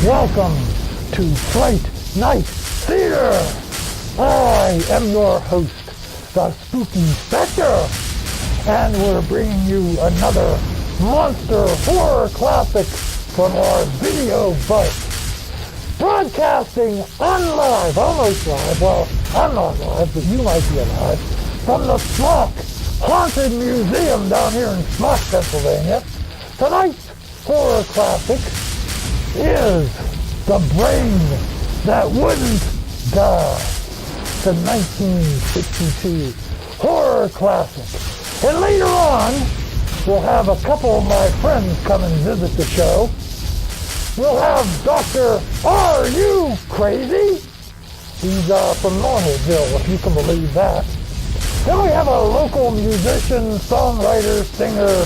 Welcome to Fright Night Theater. I am your host, the spooky Spectre, and we're bringing you another monster horror classic from our video vault. Broadcasting on live, almost live, well, I'm not live, but you might be alive, from the Smock Haunted Museum down here in Smock, Pennsylvania. Tonight's horror classic is The Brain That Wouldn't Die. It's a 1962 horror classic. And later on, we'll have a couple of my friends come and visit the show. We'll have Dr. Are You Crazy? He's from Normalville, if you can believe that. Then we have a local musician, songwriter, singer,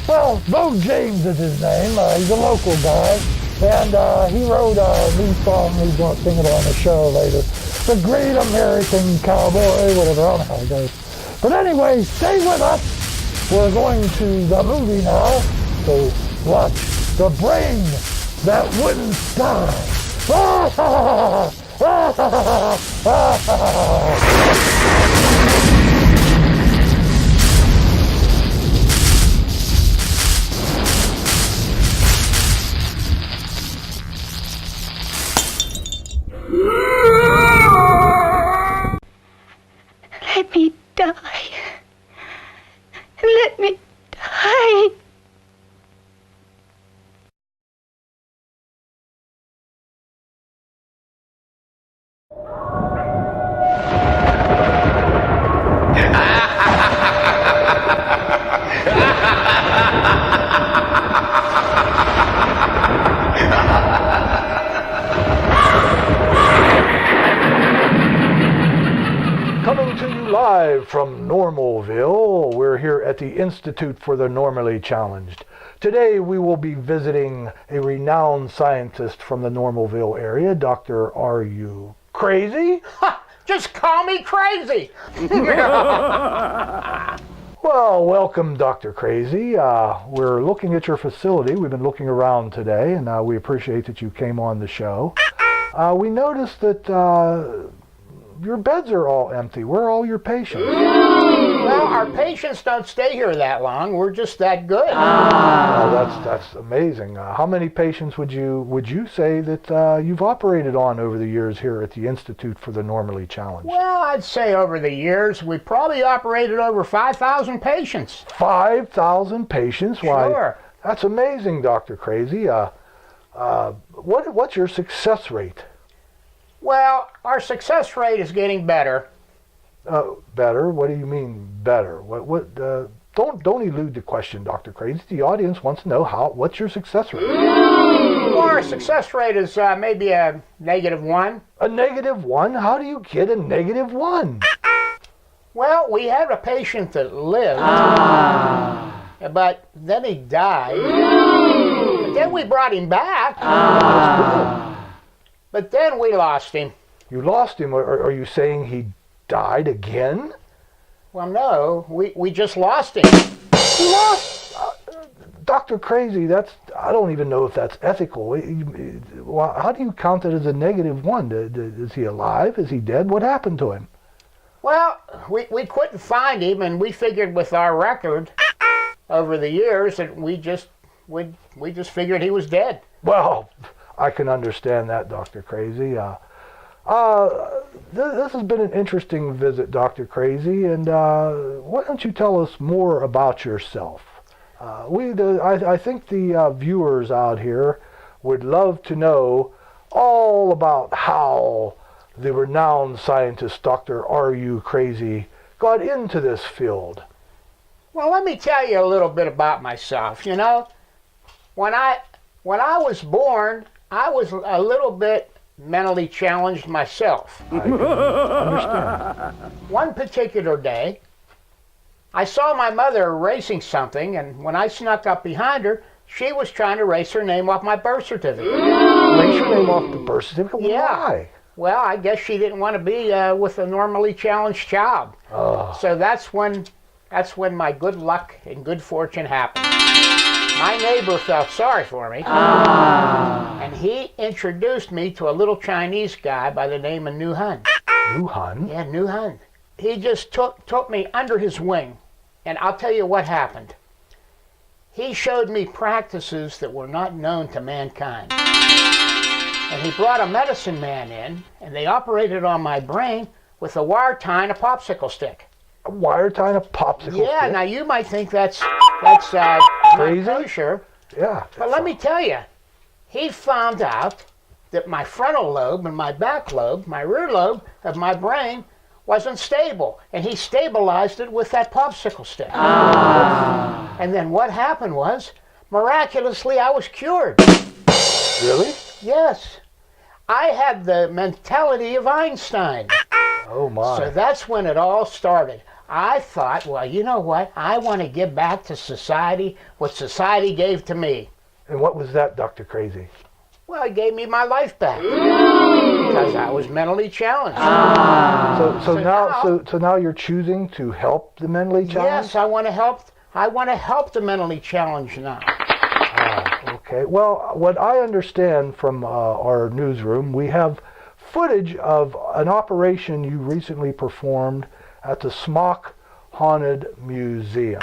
Bo James is his name. He's a local guy, and he wrote a new song. He's going to sing it on the show later. The Great American Cowboy, whatever, I don't know how it goes. But anyway, stay with us. We're going to the movie now, so watch The Brain That Wouldn't Die. Let me die. Let me die. Coming to you live from Normalville, we're here at the Institute for the Normally Challenged. Today we will be visiting a renowned scientist from the Normalville area, Dr. Are You Crazy? Just call me crazy. Well, welcome, Dr. Crazy. We're looking at your facility. We've been looking around today, and we appreciate that you came on the show. We noticed that your beds are all empty. Where are all your patients? Well, our patients don't stay here that long. We're just that good. That's amazing. How many patients would you say that you've operated on over the years here at the Institute for the Normally Challenged? Well, I'd say over the years, we probably operated over 5,000 patients. 5,000 patients? Why, sure. That's amazing, Dr. Crazy. What's your success rate? Well, our success rate is getting better. Better? What do you mean better? Don't elude the question, Dr. Crazy. The audience wants to know what's your success rate? Well, our success rate is maybe a -1. A -1? How do you get a -1? Well, we had a patient that lived, but then he died. But then we brought him back. But then we lost him. You lost him? Are you saying he died again? Well, no, we just lost him. You lost? Dr. Crazy, I don't even know if that's ethical. How do you count it as a -1? Is he alive? Is he dead? What happened to him? Well, we couldn't find him, and we figured with our record over the years that we just figured he was dead. Well, I can understand that, Dr. Crazy. This has been an interesting visit, Dr. Crazy, and why don't you tell us more about yourself? I think the viewers out here would love to know all about how the renowned scientist, Dr. Are You Crazy, got into this field. Well, let me tell you a little bit about myself. You know, when When I was born, I was a little bit mentally challenged myself. I can understand. One particular day, I saw my mother erasing something, and when I snuck up behind her, she was trying to erase her name off my birth certificate. Erase your name off the birth certificate? Yeah. Why? Well, I guess she didn't want to be with a normally challenged child. Oh. So that's when my good luck and good fortune happened. My neighbor felt sorry for me, and he introduced me to a little Chinese guy by the name of Nu Hun. Nu Hun? Yeah, Nu Hun. He just took me under his wing, and I'll tell you what happened. He showed me practices that were not known to mankind. And he brought a medicine man in, and they operated on my brain with a wire tie and a popsicle stick. A wire tie and a popsicle Yeah, stick? now you might think that's Crazy? not kosher. Yeah. But let me tell you, he found out that my frontal lobe and my back lobe, my rear lobe of my brain, wasn't stable. And he stabilized it with that popsicle stick. And then what happened was, miraculously, I was cured. Really? Yes. I had the mentality of Einstein. Oh, my. So that's when it all started. I thought, well, you know what? I want to give back to society what society gave to me. And what was that, Dr. Crazy? Well, it gave me my life back because I was mentally challenged. So now you're choosing to help the mentally challenged? Yes, I want to help. I want to help the mentally challenged now. Okay. Well, what I understand from our newsroom, we have footage of an operation you recently performed at the Smock Haunted Museum.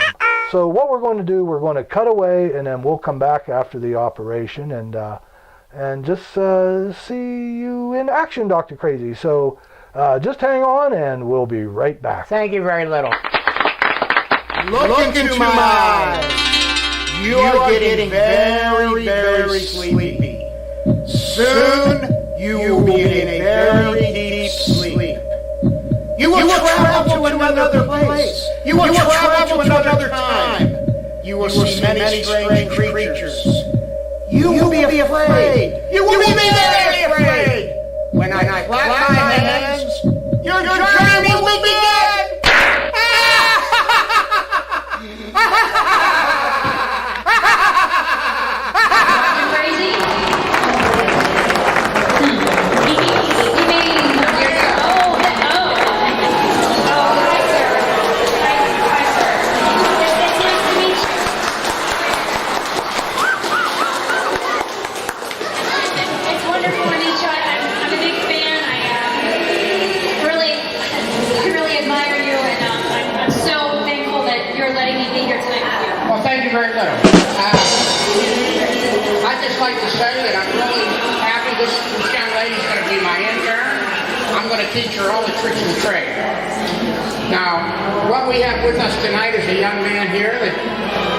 So what we're going to do, we're going to cut away, and then we'll come back after the operation and just see you in action, Dr. Crazy. So just hang on, and we'll be right back. Thank you very little. Look into my eyes. You are getting very, very sleepy. Soon you will be in a very deep sleep. You will travel to another place. You will travel to another time. You will see many strange creatures. You will be afraid. You will be very afraid. When I clap my hands, your journey will begin. Crazy? You mean hi, sir. Hi, sir. It's nice to meet you. It's wonderful to meet you. I'm a big fan. I really admire you, and I'm so thankful that you're letting me be here tonight with you. Well, thank you very little. I'd just like to say that I'm really happy this young lady's going to be my intern. I'm going to teach her all the tricks of the trade. Now, what we have with us tonight is a young man here that's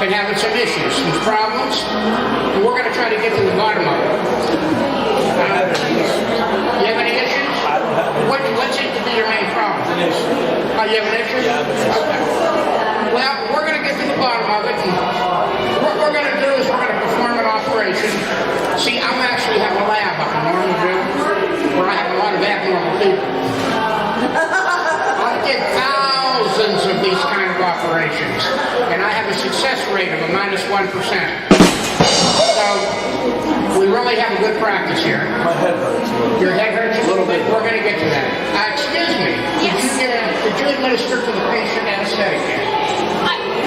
been having some issues, some problems, and we're going to try to get to the bottom of it. You have any issues? What seems to be your main problem? Oh, you have an issue? Okay. Well, we're going to get to the bottom of it. And what we're going to do is we're going to perform an operation. See, I actually have a lab up in Normal where I have a lot of abnormal people. I did thousands of these kind of operations, and I have a success rate of a -1%. So we really have a good practice here. My head hurts a little. Your head hurts a little bit. We're going to get to that. Excuse me. Yes. Did you administer to the patient anesthetic yet?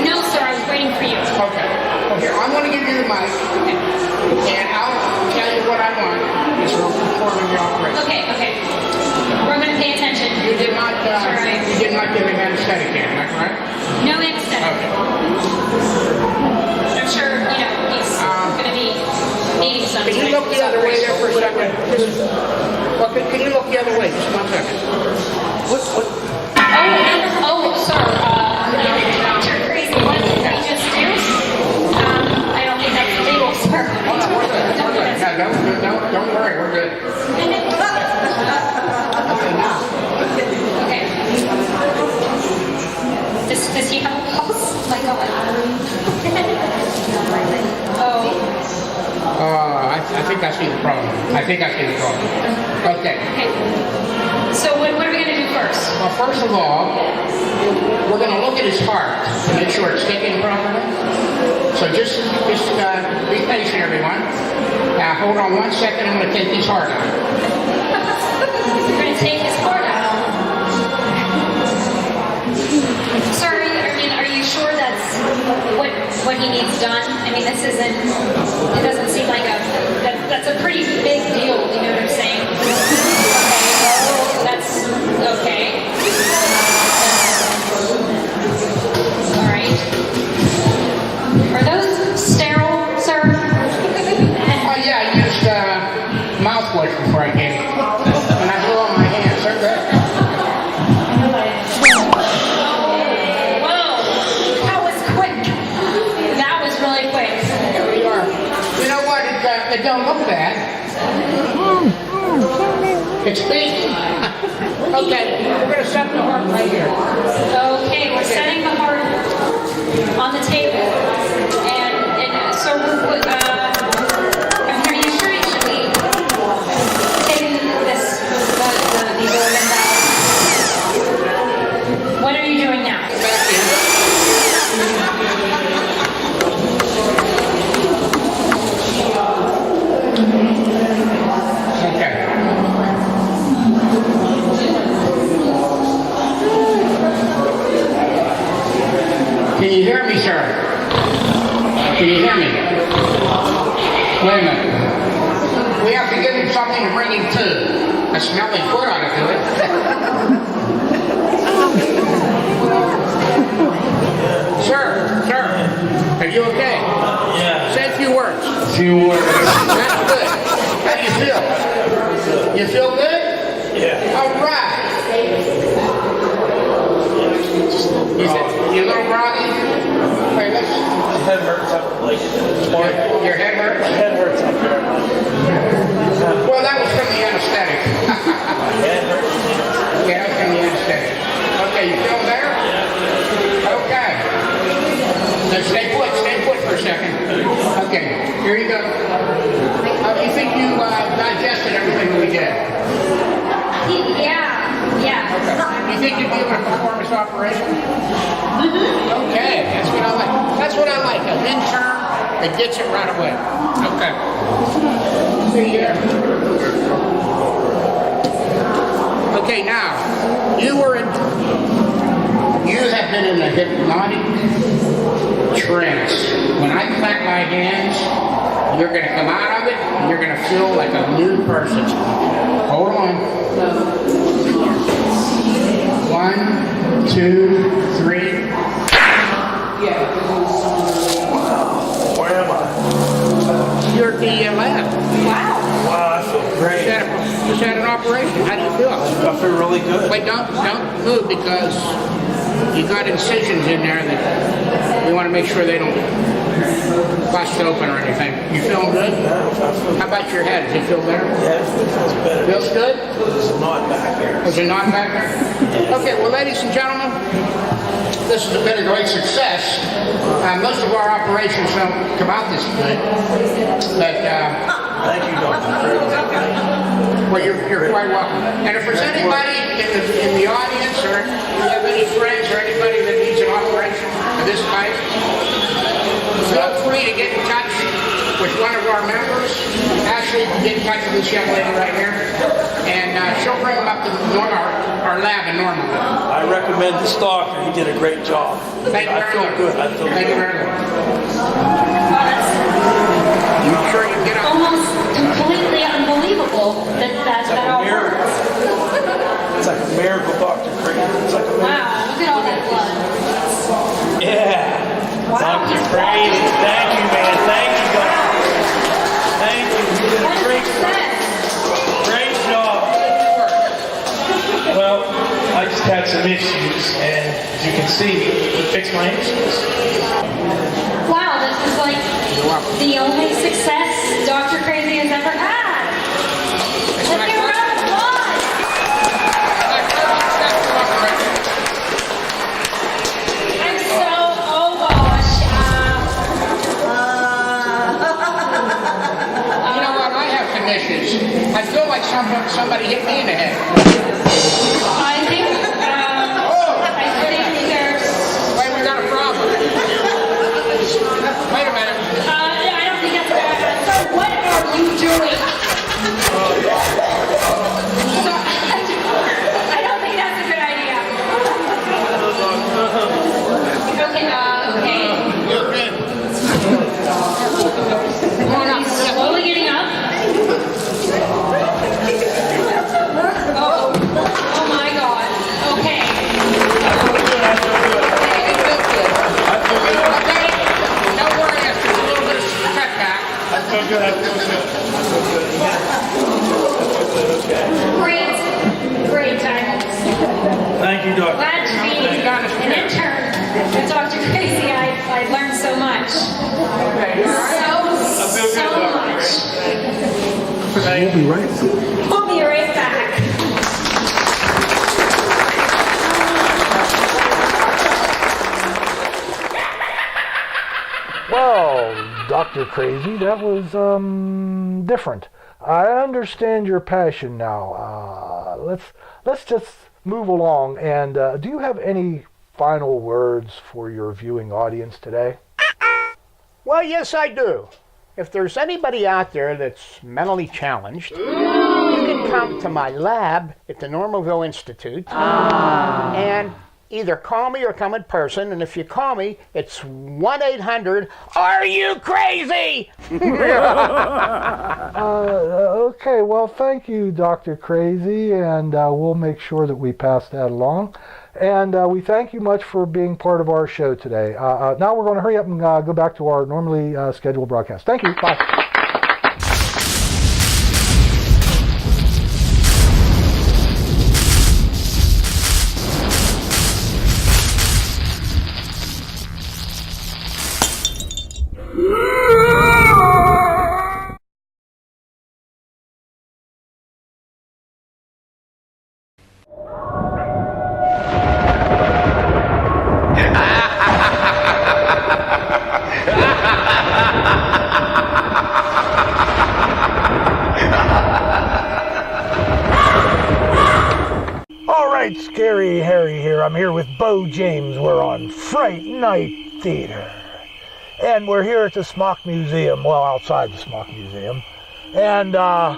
No, sir, I was waiting for you. Okay. Well, here, I'm going to give you the mic, and I'll tell you what I want as we're performing the operation. Okay. We're going to pay attention. You did not. That's all right. You did not give him anesthetic yet, am I correct? No anesthetic. Okay. I'm sure, he's going to be needing some. Can you look the other way there for a second? Well, can you look the other way? Just 1 second. What? Oh, sir. You're crazy. What did we just do? I don't think that's legal, sir. Oh, no, we're good. Don't worry. We're good. Okay, now. Okay. Does he have a pulse? Like a what? Oh. I think I see the problem. Okay. Okay. So what are we going to do first? Well, first of all, we're going to look at his heart to make sure it's kicking properly. So just be patient, everyone. Now, hold on 1 second. I'm going to take his heart out. You're going to take his heart out. Sir, are you sure that's what he needs done? I mean, it doesn't seem like that's a pretty big deal, you know what I'm saying? Okay, that's okay. All right. Are those sterile, sir? Oh, yeah, I used mouthwash before I came. And I blew on my hands. They're good. Whoa, that was quick. That was really quick. There we are. You know what? It don't look bad. It's big. Okay, we're going to set the heart right here. Okay, we're setting the heart on the table. And so are you sure you should be taking these organs out? What are you doing now? Back in. Okay. Can you hear me, sir? Can you hear me? Wait a minute. We have to give him something to bring him to. A smelly foot ought to do it. Sir, are you okay? Yeah. Say a few words. Few words. That's good. How do you feel? You feel good? Yeah. All right. You a little groggy? Wait, let's... My head hurts up like Your head hurts? my head hurts up here. Well, that was from the anesthetic. My head hurts. Yeah, that was from the anesthetic. Okay, you feel better? Okay. So stay put for a second. Okay, here you go. You think you digested everything that we did? Yeah. You think you'd be able to perform this operation? Okay, that's what I like. That's what I like. An intern that gets it right away. Okay. See here. Okay, now you have been in a hypnotic trance. When I clap my hands, you're going to come out of it and you're going to feel like a new person. Hold on. 1, 2, 3. Where am I? You're at the lab. Wow. Wow, I feel great. Just had an operation. How do you feel? I feel really good. Wait, don't move because you got incisions in there that we want to make sure they don't bust open or anything. You feeling good? Yeah, I feel How about your head? Does it feel better? yeah, it feels better. Feels good? There's a knot back here. Was it not back there? Okay, well, ladies and gentlemen, this has been a great success. Most of our operations don't come out this good, but Thank you, Doctor. well, you're quite welcome. And if there's anybody in the audience, or you have any friends or anybody that needs an operation of this type, feel free to get in touch with one of our members. Actually, get in touch with this young lady right here, and she'll bring them up to our lab in Normandy. I recommend this doctor. He did a great job. Thank you I very feel much. good. I feel Thank you good. very much. Wow, that's You sure you get up? almost completely unbelievable that all miracle. works. It's like a miracle, Dr. Craig. It's like a miracle. Wow, look at all that blood. Yeah. Wow. Dr. Craig. Thank you, man. Thank you, Doctor. Thank you. You did a What great, is that? great job. Well, I just had some issues, and as you can see, he fixed my issues. Wow, this is like the only success Dr. Crazy has ever had. Let's give a round of applause. I'm so, oh gosh. You know what? ashes. I feel like somebody hit me in the head. I think there's... Wait, we got a problem. Wait a minute. I don't think that's a good idea. So what are you doing? I don't think that's a good idea. Okay. Come on up. Slowly getting up. Oh my God. Okay. It feels good. Okay. Don't worry, after a little bit of setback. Great times. Thank you, Doctor. Glad to be an intern with Dr. Crazy. I've learned so much. So much. We'll be right back. We'll be right back. Well, Dr. Crazy, that was different. I understand your passion now. Let's just move along. And do you have any final words for your viewing audience today? Well, yes, I do. If there's anybody out there that's mentally challenged, you can come to my lab at the Normalville Institute and either call me or come in person. And if you call me, it's 1-800, "Are you crazy?" Okay, well, thank you, Dr. Crazy, and we'll make sure that we pass that along. And we thank you much for being part of our show today. Now we're going to hurry up and go back to our normally scheduled broadcast. Thank you. Bye. Scary Harry here. I'm here with Bo James. We're on Fright Night Theater. And we're here at the Smock Museum, well, outside the Smock Museum. And I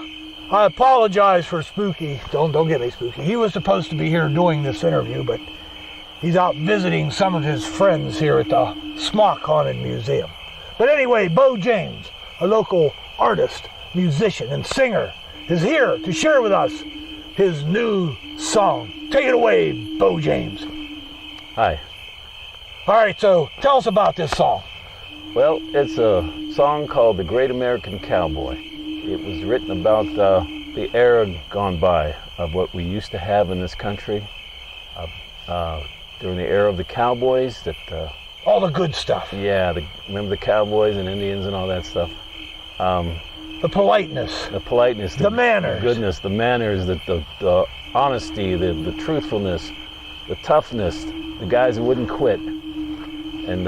apologize for Spooky. Don't get me, Spooky. He was supposed to be here doing this interview, but he's out visiting some of his friends here at the Smock Haunted Museum. But anyway, Bo James, a local artist, musician, and singer, is here to share with us his new song. Take it away, Bo James. Hi. All right, so tell us about this song. Well, it's a song called The Great American Cowboy. It was written about the era gone by of what we used to have in this country during the era of the cowboys. All the good stuff. Yeah, remember the cowboys and Indians and all that stuff. The politeness. The politeness. The manners. The goodness, the manners, the honesty, the truthfulness, the toughness, the guys who wouldn't quit. And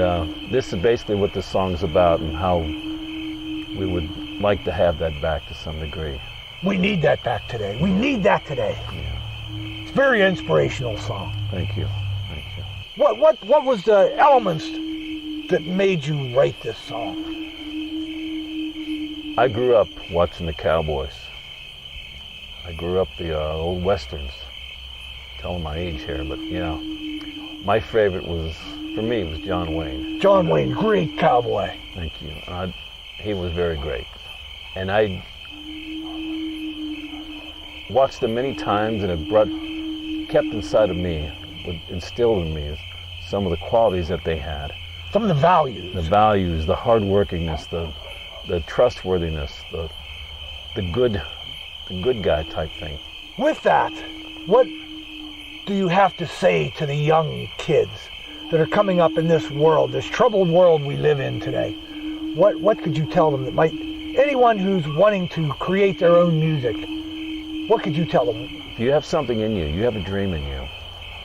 this is basically what this song's about and how we would like to have that back to some degree. We need that back today. We need that today. Yeah. It's a very inspirational song. Thank you. Thank you. What was the elements that made you write this song? I grew up watching the cowboys. I grew up the old westerns. Telling my age here, but you know, my favorite was John Wayne. John Wayne, great cowboy. Thank you. He was very great, and I watched them many times, and it kept inside of me, instilled in me some of the qualities that they had. Some of the values. The values, the hardworkingness, the trustworthiness, the good guy type thing. With that, what do you have to say to the young kids that are coming up in this world, this troubled world we live in today? What could you tell them that might, anyone who's wanting to create their own music, what could you tell them? If you have something in you, you have a dream in you,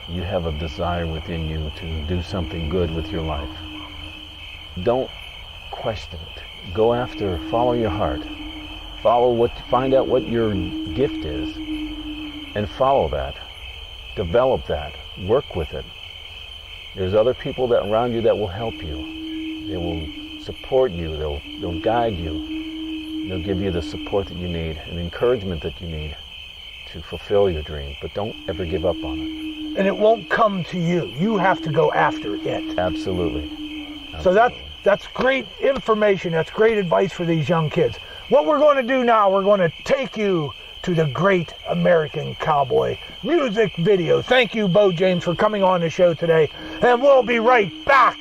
you have a desire within you to do something good with your life, don't question it. Go after, follow your heart. find out what your gift is, and follow that. Develop that. Work with it. There's other people that around you that will help you. They will support you. They'll guide you. They'll give you the support that you need and encouragement that you need to fulfill your dream. But don't ever give up on it. And it won't come to you. You have to go after it. Absolutely. So that's great information. That's great advice for these young kids. What we're going to do now, we're going to take you to the Great American Cowboy music video. Thank you, Bo James, for coming on the show today. And we'll be right back.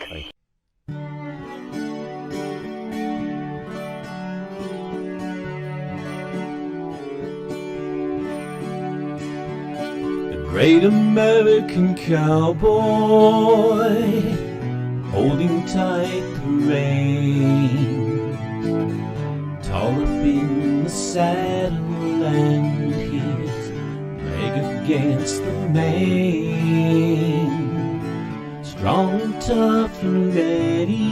Great American cowboy, holding tight the rein, tall up in the saddle and his leg against the mane, strong and tough and ready.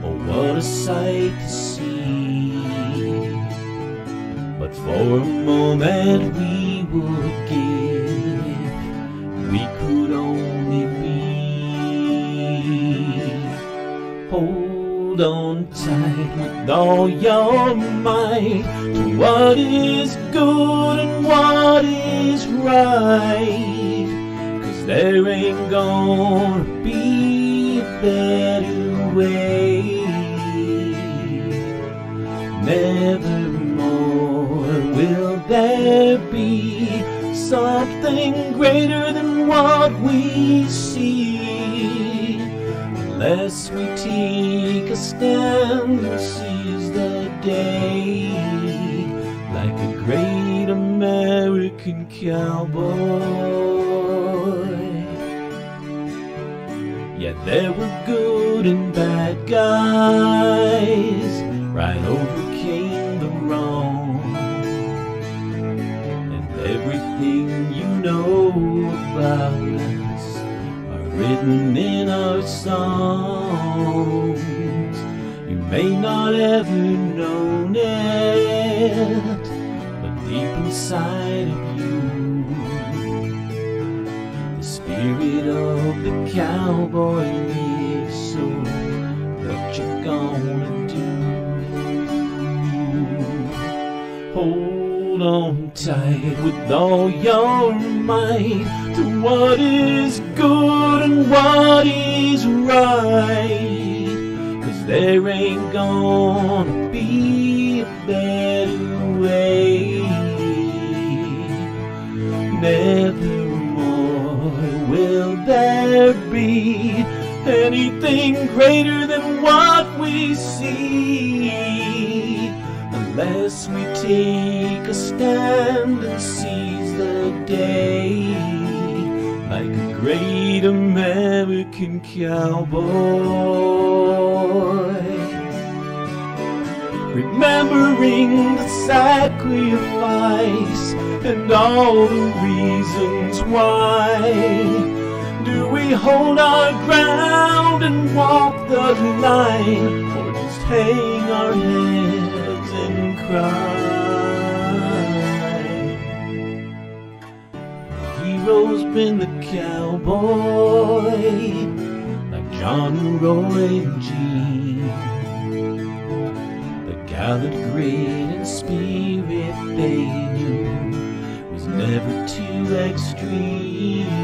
Oh, what a sight to see! But for a moment we would give if we could only be. Hold on tight with all your might to what is good and what is right, 'cause there ain't gonna be a better way. Nevermore will there be something greater than what we see, unless we take a stand and seize the day like a great American cowboy. Yeah, there were good and bad guys, right overcame the wrong. Everything you know about us are written in our songs. You may not ever known it, but deep inside of you, the spirit of the cowboy lives. So what you gonna do? Hold on tight with all your might to what is good and what is right, 'cause there ain't gonna be a better way. Nevermore will there be anything greater than what we see, unless we take a stand and seize the day like a great American cowboy. Remembering the sacrifice and all the reasons why, do we hold our ground and walk the line, or just hang our heads and cry? The hero's been the cowboy, like John, Roy, and Gene. The gallant, great, and spirit they knew was never too extreme.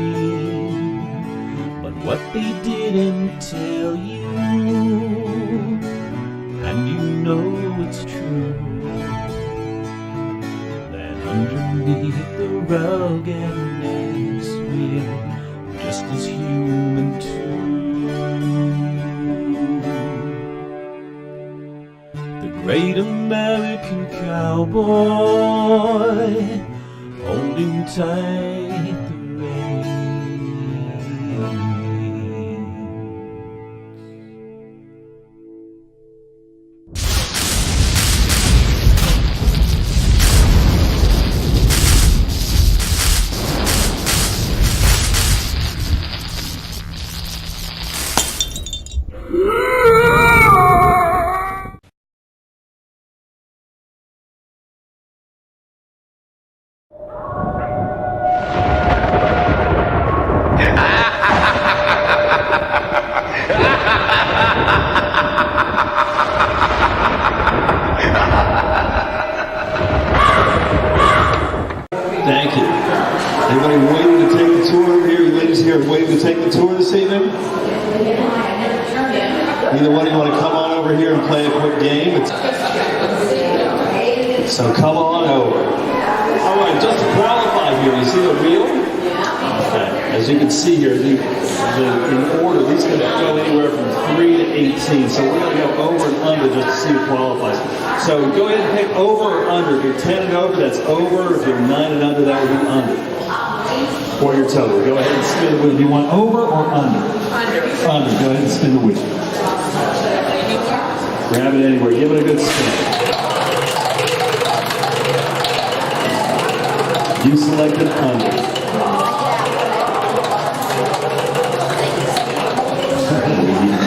But what they didn't tell you, and you know it's true, that underneath the ruggedness we're just as human too. The great American cowboy, holding tight the to play a quick game. So come on over. All right, just to qualify here, you see the wheel? Okay. As you can see here, in order, these can go anywhere from 3 to 18. So we're going to go over and under just to see who qualifies. So go ahead and pick over or under. If you're 10 and over, that's over. If you're 9 and under, that would be under. For your total. Go ahead and spin the wheel. Do you want over or under? Under. Under. Go ahead and spin the wheel. Grab it anywhere. Give it a good spin. You selected under.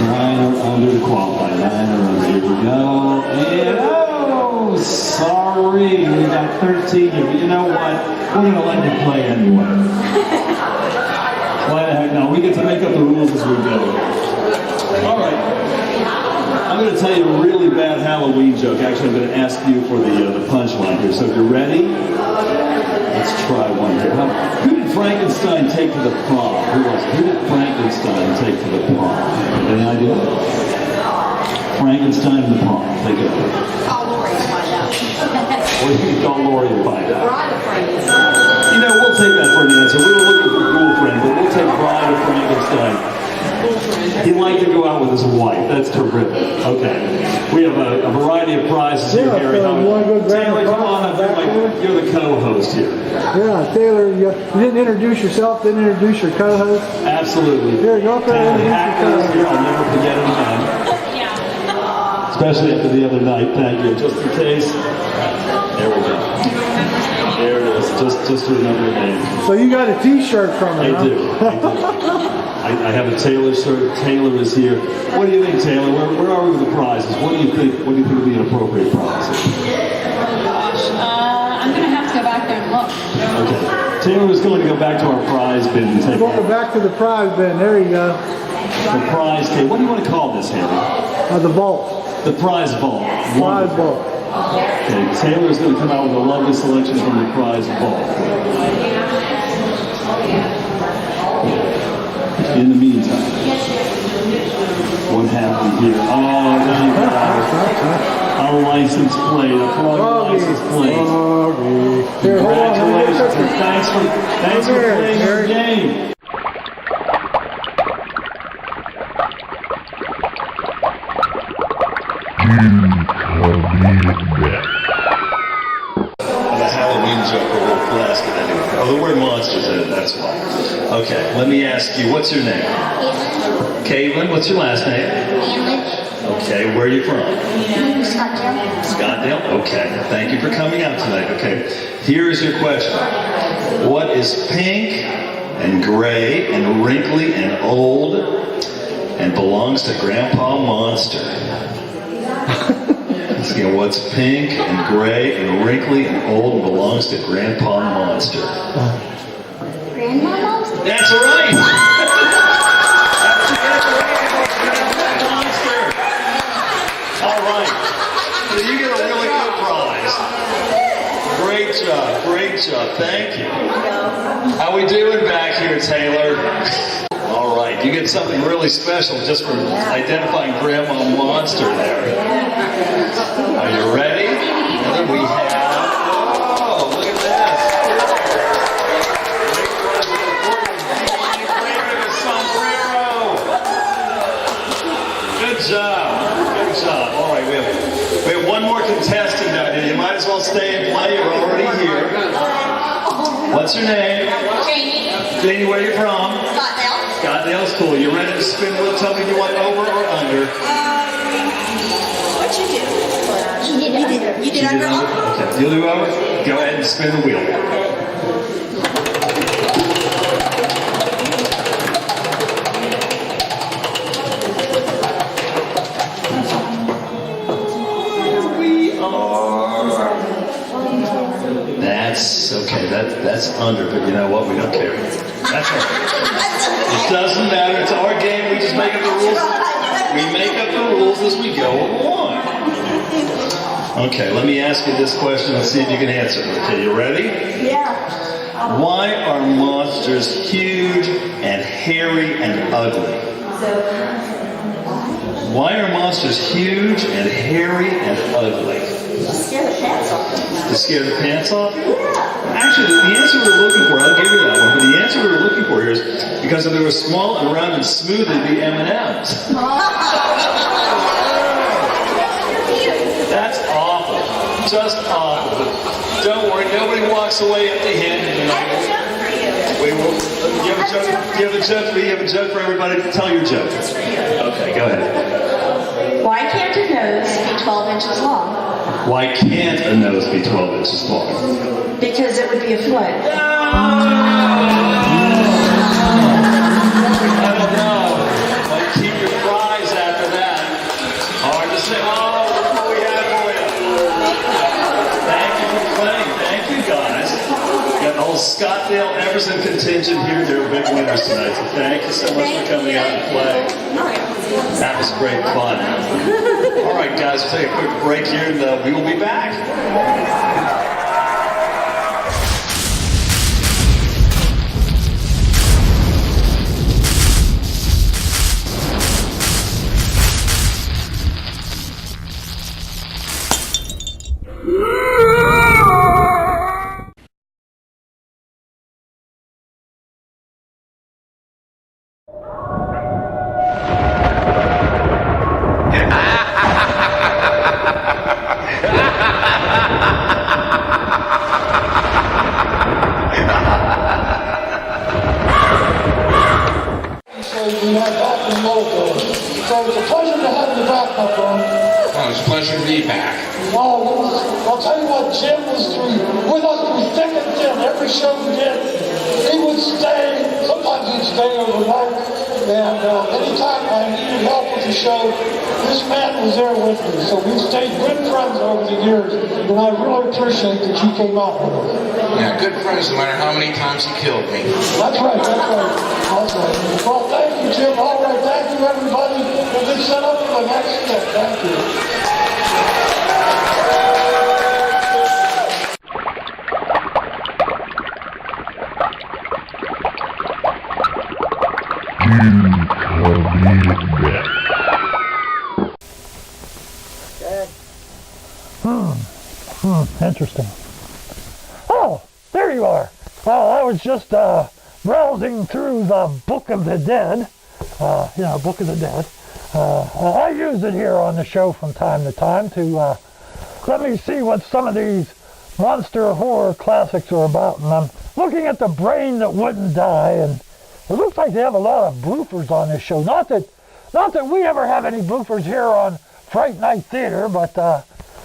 Nine or under to qualify. 9 or under. Here we go. And oh, sorry. We got 13. You know what? We're going to let you play anyway. Why the heck no? We get to make up the rules as we go. All right. I'm going to tell you a really bad Halloween joke. Actually, I'm going to ask you for the punchline here. So if you're ready, let's try one here. Who did Frankenstein take to the prom? Who did Frankenstein take to the prom? Any idea? Frankenstein and the prom. Take it. Call Lori to find out. Or you can call Lori to find out. Bride of Frankenstein. You know, we'll take that for an answer. We were looking for girlfriend, but we'll take Bride of Frankenstein. He liked to go out with his wife. That's terrific. Okay. We have a variety of prizes here, Harry. You want to go grab Taylor, a come on up. You're the co-host here. Yeah, Taylor, you didn't introduce yourself, didn't introduce your co-host. Absolutely. Here, go up there and introduce your co-host. Here, I'll never forget him again. Especially after the other night. Thank you. Just in case. There we go. There it is. Just to remember your name. So you got a T-shirt from him, I do. I have a Taylor shirt. Taylor is here. What do you think, Taylor? Where are we with the prizes? What do you think would be an appropriate prize? Oh gosh, I'm going to have to go back there and look. Okay. Taylor is going to go back to our prize bin and take Go back to the prize bin. There you go. the prize table. What do you want to call this, Harry? The vault. The prize vault. Prize vault. Okay, Taylor is going to come out with a lovely selection from the prize vault. In the meantime, what happened here? Oh, there you go. A license plate, a Florida license plate. Here, Congratulations, and thanks for playing your game. The Halloween joke or we'll blast it anyway. Oh, the word monsters in it, that's why. Okay, let me ask you, what's your name? Caitlin, what's your last name? Okay, where are you from? Scottsdale. Scottsdale? Okay, thank you for coming out tonight. Okay, here is your question. What is pink and gray and wrinkly and old and belongs to Grandpa Monster? Again, what's pink and gray and wrinkly and old and belongs to Grandpa Monster? Grandma Monster? That's right! That's the answer. Grandpa Monster! All right. So you get a really good prize. Great job. Thank you. How we doing back here, Taylor? All right, you get something really special just for identifying Grandma Monster there. Are you ready? And then we have, oh, look at this. Good job. All right, we have one more contestant down here. You might as well stay and play. You're already here. What's your name? Jamie. Jamie, where are you from? Scottsdale. Scottsdale's cool. You ready to spin wheel? Tell me if you want over or under. What'd you do? You did under. Okay, you'll do over? Go ahead and spin the wheel. That's okay. That's under, but you know what? We don't care. That's all right. It doesn't matter. It's our game. We just make up the rules. We make up the rules as we go along. Okay, let me ask you this question and see if you can answer it. Okay, you ready? Yeah. Why are monsters huge and hairy and ugly? Why are monsters huge and hairy and ugly? To scare the pants off. To scare the pants off? Actually, the answer we were looking for, I'll give you that one, but the answer we were looking for here is because if they were small and round and smooth, they'd be M&Ms. That's awful. Just awful. But don't worry, nobody walks away empty-handed tonight. I have a joke for you. Wait, well, you have a joke? You have a joke for me? You have a joke for everybody? Tell your joke. Just for you. Okay, go ahead. Why can't a nose be 12 inches long? Why can't a nose be 12 inches long? Because it would be a foot. I don't know. Like, keep your fries after that. Hard to say. Oh, look what we have for you. Thank you for playing. Thank you, guys. Got the whole Scottsdale Everson contingent here. They're big winners tonight. So thank you so much for coming out and playing. That was great fun. All right, guys, we'll take a quick break here, and we will be back. We had back in Loralee. So it's a pleasure to have you back, my friend. Oh, it's a pleasure to be back. I'll tell you what, Jim was with us through thick and thin. Every show we did, he would stay. Sometimes he'd stay overnight. And anytime I needed help with the show, this man was there with me. So we've stayed good friends over the years. And I really appreciate that you came out with us. Yeah, good friends no matter how many times he killed me. That's right. Well, thank you, Jim. All right, thank you, everybody. We'll get set up for the next step. Thank you. Interesting. Oh, there you are. Well, I was just browsing through the Book of the Dead. Book of the Dead. I use it here on the show from time to time to let me see what some of these monster horror classics are about. And I'm looking at The Brain That Wouldn't Die, and it looks like they have a lot of bloopers on this show. Not that we ever have any bloopers here on Fright Night Theater, but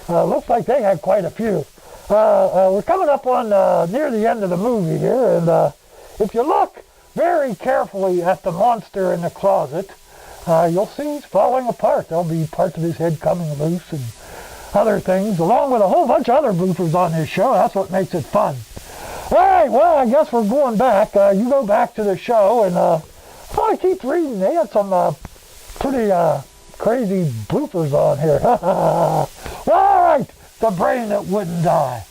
looks like they had quite a few. We're coming up on near the end of the movie here, and if you look very carefully at the monster in the closet, you'll see he's falling apart. There'll be parts of his head coming loose and other things, along with a whole bunch of other bloopers on this show. That's what makes it fun. All right, well, I guess we're going back. You go back to the show, and I keep reading. They had some pretty crazy bloopers on here. All right, The Brain That Wouldn't Die.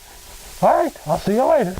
All right, I'll see you later.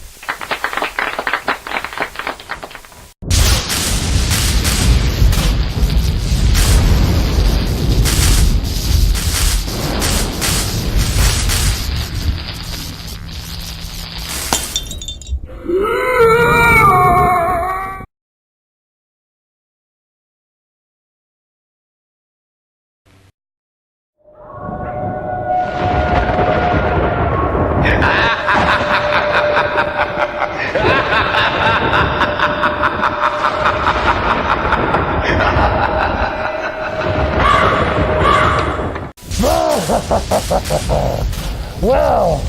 Well,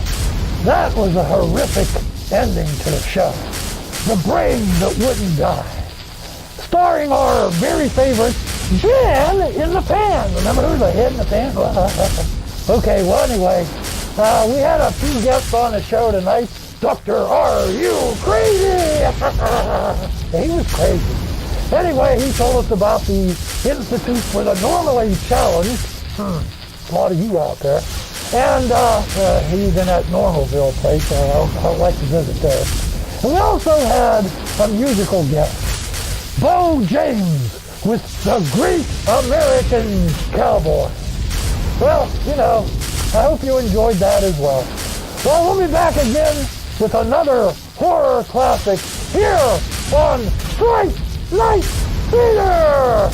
that was a horrific ending to the show. The Brain That Wouldn't Die. Starring our very favorite Jen in the Pan. Remember her, the head in the pan? Okay, well anyway, we had a few guests on the show tonight. Dr. Are You Crazy? He was crazy. Anyway, he told us about the Institute for the Normally Challenged. A lot of you out there. And he's in that Normalville place. I'd like to visit there. And we also had a musical guest, Bo James with the great American cowboy. Well, you know, I hope you enjoyed that as well. Well, we'll be back again with another horror classic here on Fright Night Theater!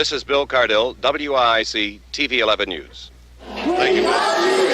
This is Bill Cardell, WIC TV 11 News. Thank you.